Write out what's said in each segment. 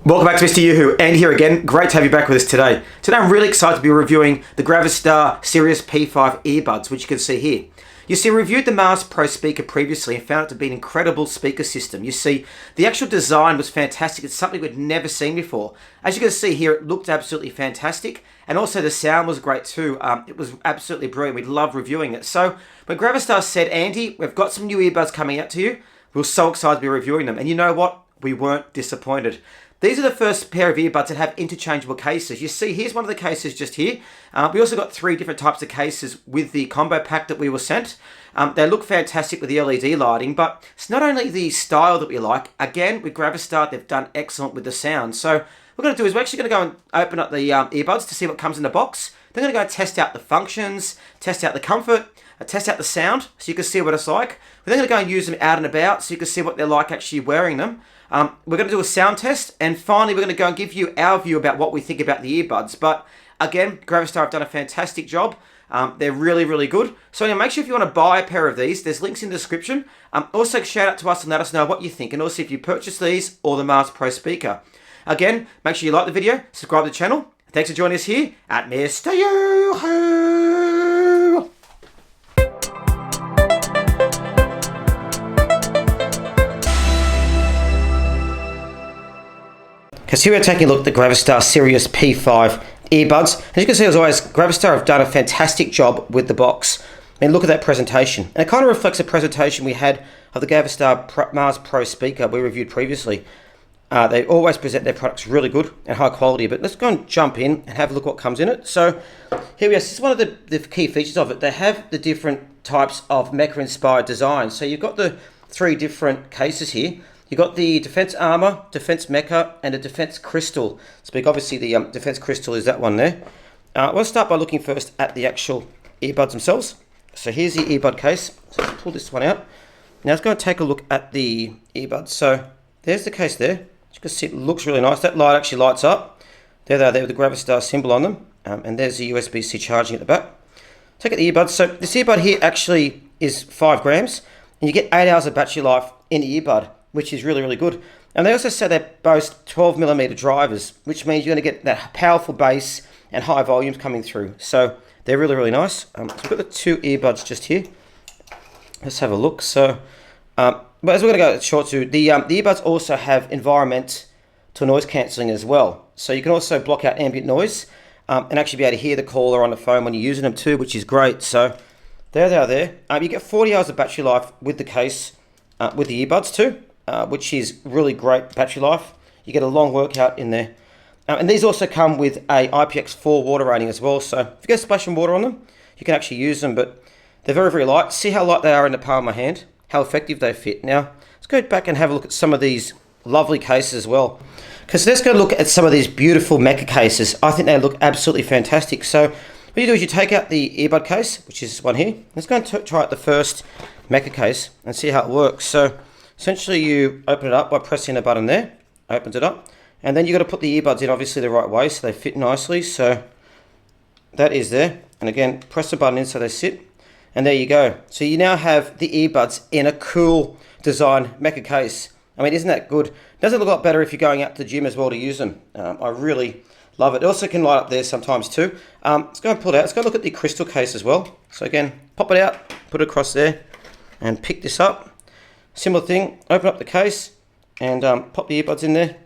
Welcome back to MrYouWho, and here again. Great to have you back with us today. Today I'm really excited to be reviewing the Gravastar Sirius P5 Earbuds, which you can see here. You see, I reviewed the Mars Pro speaker previously and found it to be an incredible speaker system. You see, the actual design was fantastic. It's something we'd never seen before. As you can see here, it looked absolutely fantastic, and also the sound was great too. It was absolutely brilliant. We loved reviewing it. So when Gravastar said, Andy, we've got some new earbuds coming out to you, we were so excited to be reviewing them. And you know what? We weren't disappointed. These are the first pair of earbuds that have interchangeable cases. You see, here's one of the cases just here. We also got 3 different types of cases with the combo pack that we were sent. They look fantastic with the LED lighting, but it's not only the style that we like. Again, with Gravastar, they've done excellent with the sound. So what we're going to do is we're actually going to go and open up the earbuds to see what comes in the box. Then we're going to go and test out the functions, test out the comfort, test out the sound, so you can see what it's like. We're then going to go and use them out and about, so you can see what they're like actually wearing them. We're going to do a sound test, and finally we're going to go and give you our view about what we think about the earbuds. But again, Gravastar have done a fantastic job. They're really, really good. So make sure if you want to buy a pair of these, there's links in the description. Also shout out to us and let us know what you think, and also if you purchase these or the Mars Pro speaker. Again, make sure you like the video, subscribe to the channel. Thanks for joining us here at MrYouWho. Because here we're taking a look at the Gravastar Sirius P5 earbuds. As you can see, as always, Gravastar have done a fantastic job with the box. I mean, look at that presentation. And it kind of reflects the presentation we had of the Gravastar Mars Pro speaker we reviewed previously. They always present their products really good and high quality, but let's go and jump in and have a look what comes in it. So here we are. This is one of the key features of it. They have the different types of mecha inspired designs. So you've got the 3 different cases here. You've got the Defense Armor, Defense Mecha, and the Defense Crystal. So obviously the Defense Crystal is that one there. We'll start by looking first at the actual earbuds themselves. So here's the earbud case. So let's pull this one out. Now let's go and take a look at the earbuds. So there's the case there. As you can see, it looks really nice. That light actually lights up. There they are there with the Gravastar symbol on them. And there's the USB-C charging at the back. Take out the earbuds. So this earbud here actually is 5 grams. And you get 8 hours of battery life in the earbud, which is really, really good. And they also say they boast 12mm drivers, which means you're going to get that powerful bass and high volumes coming through. So they're really, really nice. So we've got the 2 earbuds just here. Let's have a look. So, but as we're going to go short to, the earbuds also have environmental noise cancelling as well. So you can also block out ambient noise and actually be able to hear the caller on the phone when you're using them too, which is great. So there they are there. You get 40 hours of battery life with the case, with the earbuds too. Which is really great battery life. You get a long workout in there. And these also come with a IPX4 water rating as well. So if you go splashing water on them, you can actually use them, but they're very, very light. See how light they are in the palm of my hand? How effective they fit. Now, let's go back and have a look at some of these lovely cases as well. Because let's go look at some of these beautiful mecha cases. I think they look absolutely fantastic. So what you do is you take out the earbud case, which is this one here. Let's go and try out the first mecha case and see how it works. So essentially, you open it up by pressing a button there, opens it up, and then you've got to put the earbuds in obviously the right way so they fit nicely. So that is there, and again, press the button in so they sit, and there you go. So you now have the earbuds in a cool design mecha case. I mean, isn't that good? Doesn't look a lot better if you're going out to the gym as well to use them. I really love it. It also can light up there sometimes too. Let's go and pull it out. Let's go look at the crystal case as well. So again, pop it out, put it across there, and pick this up. Similar thing, open up the case and pop the earbuds in there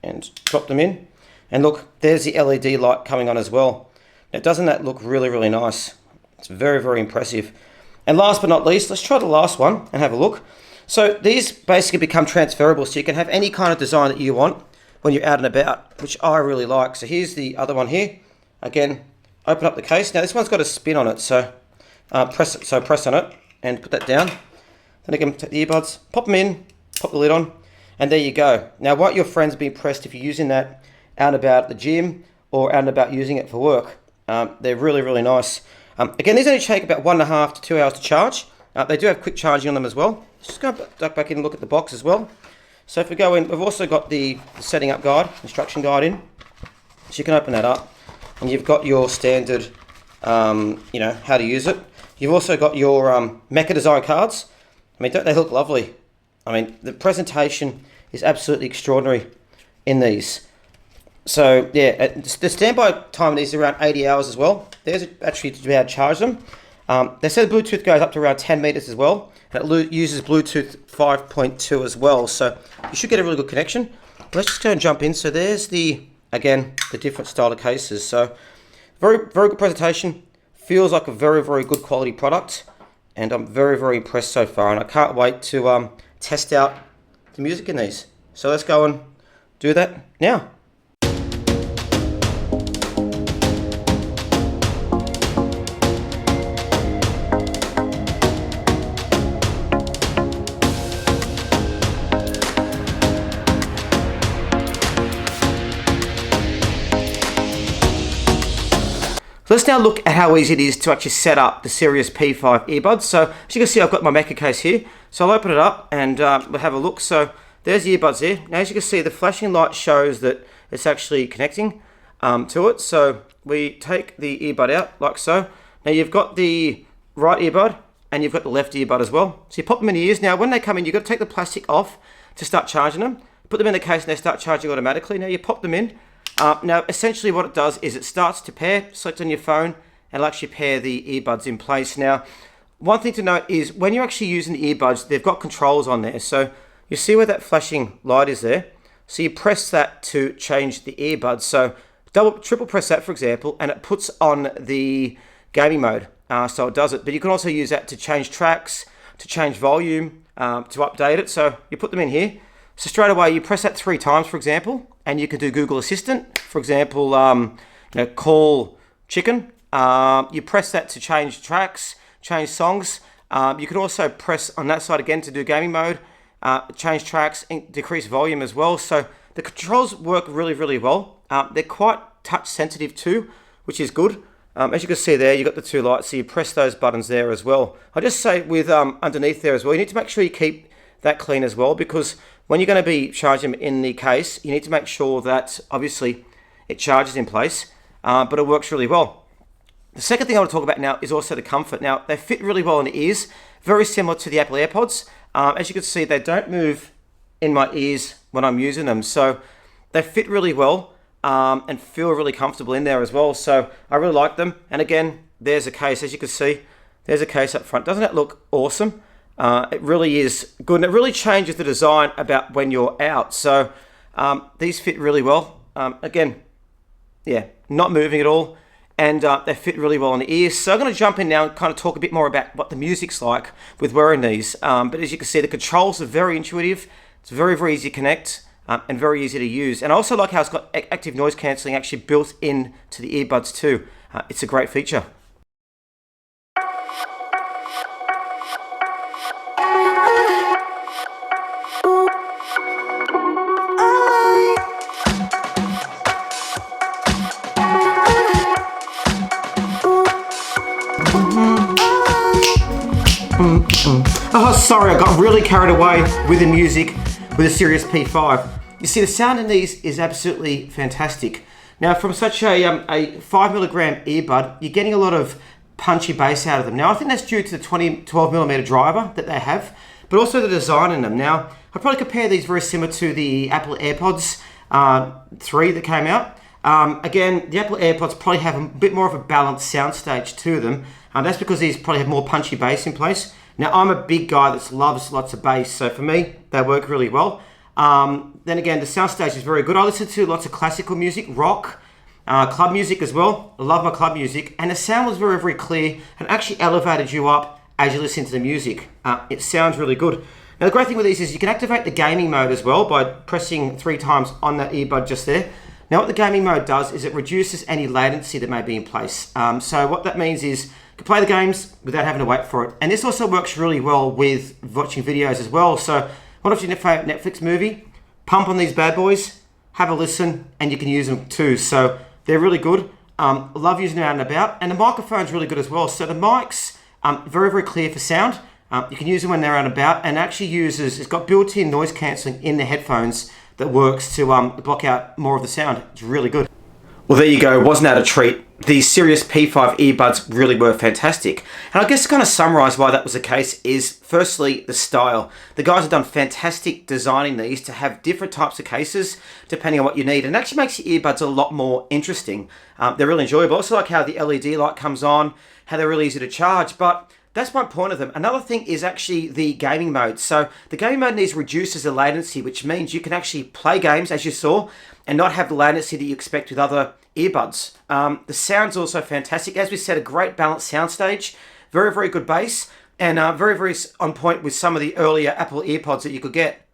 and drop them in. And look, there's the LED light coming on as well. Now, doesn't that look really, really nice? It's very, very impressive. And last but not least, let's try the last one and have a look. So these basically become transferable, so you can have any kind of design that you want when you're out and about, which I really like. So here's the other one here. Again, open up the case. Now this one's got a spin on it, so press on it and put that down. Then again, take the earbuds, pop them in, pop the lid on, and there you go. Now, won't your friends be impressed if you're using that out and about at the gym or out and about using it for work? They're really, really nice. Again, these only take about 1.5 to 2 hours to charge. They do have quick charging on them as well. Just go duck back in and look at the box as well. So if we go in, we've also got the setting up guide, instruction guide in. So you can open that up, and you've got your standard, how to use it. You've also got your mecha design cards. I mean, don't they look lovely? I mean, the presentation is absolutely extraordinary in these. So yeah, the standby time is around 80 hours as well. There's actually to be able to charge them. They say the Bluetooth goes up to around 10 meters as well. And it uses Bluetooth 5.2 as well. So you should get a really good connection. Let's just go and jump in. So there's again, the different style of cases. So very, very good presentation. Feels like a very, very good quality product. And I'm very, very impressed so far. And I can't wait to test out the music in these. So let's go and do that now. Let's now look at how easy it is to actually set up the Sirius P5 earbuds. So as you can see, I've got my Mecha case here. So I'll open it up and we'll have a look. So there's the earbuds there. Now as you can see, the flashing light shows that it's actually connecting to it. So we take the earbud out like so. Now you've got the right earbud and you've got the left earbud as well. So you pop them in the ears. Now when they come in, you've got to take the plastic off to start charging them. Put them in the case and they start charging automatically. Now you pop them in. Now, essentially what it does is it starts to pair, select on your phone, and it'll actually pair the earbuds in place. Now, one thing to note is when you're actually using the earbuds, they've got controls on there. So you see where that flashing light is there? So you press that to change the earbuds. So triple press that, for example, and it puts on the gaming mode. So it does it. But you can also use that to change tracks, to change volume, to update it. So you put them in here. So straight away, you press that 3 times, for example, and you can do Google Assistant. For example, call chicken. You press that to change tracks, change songs. You can also press on that side again to do gaming mode, change tracks, decrease volume as well. So the controls work really, really well. They're quite touch sensitive too, which is good. As you can see there, you've got the 2 lights, so you press those buttons there as well. I just say with underneath there as well, you need to make sure you keep that clean as well, because when you're going to be charging them in the case, you need to make sure that obviously it charges in place, but it works really well. The second thing I want to talk about now is also the comfort. Now, they fit really well in the ears, very similar to the Apple Earpods. As you can see, they don't move in my ears when I'm using them, so they fit really well and feel really comfortable in there as well. So I really like them. And again, there's a case. As you can see, there's a case up front. Doesn't that look awesome? It really is good, and it really changes the design about when you're out. So these fit really well. Again, yeah, not moving at all, and they fit really well on the ears. So I'm going to jump in now and kind of talk a bit more about what the music's like with wearing these. But as you can see, the controls are very intuitive. It's very, very easy to connect and very easy to use. And I also like how it's got active noise cancelling actually built in to the earbuds too. It's a great feature. Oh, sorry, I got really carried away with the music with the Sirius P5. You see, the sound in these is absolutely fantastic. Now, from such a 5mm earbud, you're getting a lot of punchy bass out of them. Now, I think that's due to the 12mm driver that they have, but also the design in them. Now, I'd probably compare these very similar to the Apple Earpods 3 that came out. Again, the Apple Earpods probably have a bit more of a balanced soundstage to them. That's because these probably have more punchy bass in place. Now, I'm a big guy that loves lots of bass, so for me, they work really well. Then again, the soundstage is very good. I listen to lots of classical music, rock, club music as well. I love my club music, and the sound was very, very clear and actually elevated you up as you listen to the music. It sounds really good. Now, the great thing with these is you can activate the gaming mode as well by pressing 3 times on that earbud just there. Now, what the gaming mode does is it reduces any latency that may be in place. So what that means is you can play the games without having to wait for it. And this also works really well with watching videos as well. So what if you're your favorite Netflix movie? Pump on these bad boys, have a listen, and you can use them too. So they're really good. Love using them out and about. And the microphone's really good as well. So the mic's very, very clear for sound. You can use them when they're out and about, and actually it's got built-in noise cancelling in the headphones that works to block out more of the sound. It's really good. Well, there you go. Wasn't that a treat? The Sirius P5 earbuds really were fantastic. And I guess to kind of summarize why that was the case is, firstly, the style. The guys have done fantastic designing these to have different types of cases depending on what you need. And it actually makes your earbuds a lot more interesting. They're really enjoyable. I also like how the LED light comes on, how they're really easy to charge. But that's one point of them. Another thing is actually the gaming mode. So the gaming mode needs reduces the latency, which means you can actually play games, as you saw, and not have the latency that you expect with other earbuds. The sound's also fantastic. As we said, a great balanced soundstage, very, very good bass, and very, very on point with some of the earlier Apple Earpods that you could get.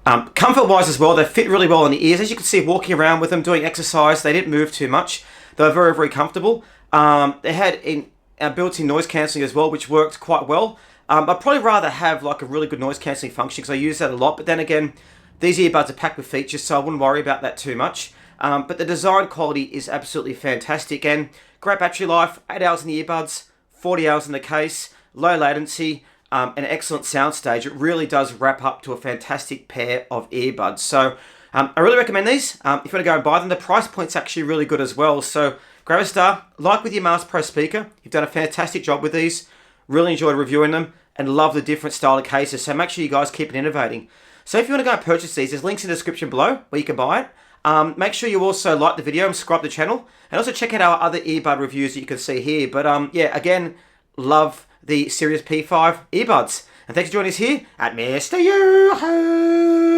Comfort-wise as well, they fit really well in the ears. As you can see, walking around with them, doing exercise, they didn't move too much. They were very, very comfortable. They had built-in noise cancelling as well, which worked quite well. I'd probably rather have like a really good noise cancelling function because I use that a lot. But then again, these earbuds are packed with features, so I wouldn't worry about that too much. But the design quality is absolutely fantastic. And great battery life, 8 hours in the earbuds, 40 hours in the case, low latency, an excellent soundstage. It really does wrap up to a fantastic pair of earbuds. So I really recommend these. If you want to go and buy them, the price point's actually really good as well. So Gravastar, like with your Mars Pro speaker, you've done a fantastic job with these. Really enjoyed reviewing them and love the different style of cases. So make sure you guys keep it innovating. So if you want to go and purchase these, there's links in the description below where you can buy it. Make sure you also like the video and subscribe to the channel. And also check out our other earbud reviews that you can see here. But yeah, again, love the Sirius P5 earbuds. And thanks for joining us here at MrYouWho.